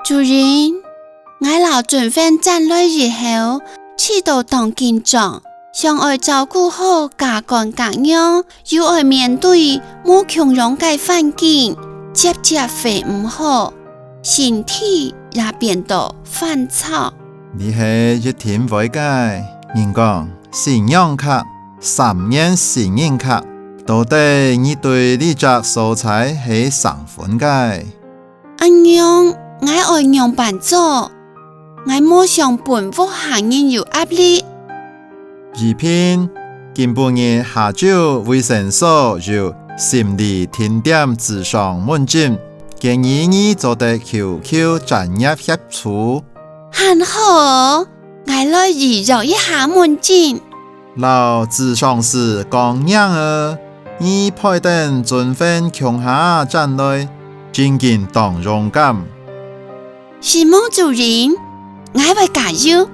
主人，我老准份站来以後，去到當警長，想愛照顧好家幹家樣，又愛面對冇強榮嘅環境，節節肥唔好，身體也變得煩躁。你係一天會嘅，人講信用卡、3年信用卡，到底你對呢隻素材係上分嘅？安樣，我愛樣辦做，我冇想本屋行人有壓力。二篇今半日下晝衛生所有心理甜點諮商門診，建議你做得 QQ 專業協助。很好，我來預約一下門診。老諮商師講樣兒，你配等準份強下站內，真見當勇敢。是麼主人，我會加油。